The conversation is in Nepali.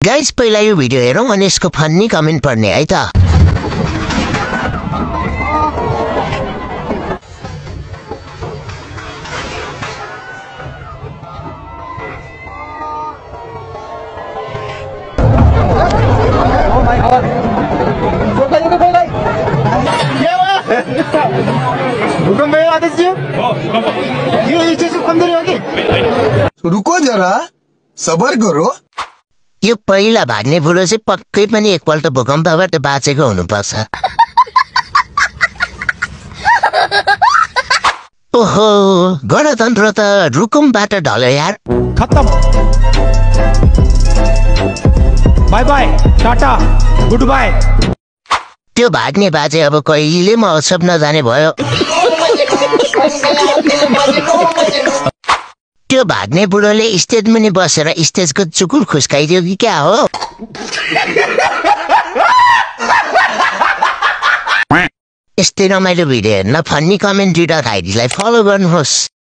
गाइस पहिला यो भिडियो हेरौँ अनि यसको फन्नी कमेन्ट पढ्ने है त। भूकंप आदेश दियो ये चीज कम देर होगी रुको जरा सबर करो। यो पहिला भाग्ने बुढो चाहिँ पक्कै पनि एकपल्ट भूकम्पबाट बाँचेको हुनुपर्छ। ओहो गणतन्त्र त रुकुमबाट ढल्यो यार। खत्म bye bye tata good bye. त्यो भाग्ने बाजे अब कहिले महोत्सव नजाने भयो। त्यो भाग्ने बुढोले स्टेज मुनि बसेर स्टेजको चुकुर खुस्काइदियो कि क्या हो। यस्तै रमाइलो भिडियो हेर्न फन्नी कमेन्ट दिँदा खाइदीलाई फलो गर्नुहोस्।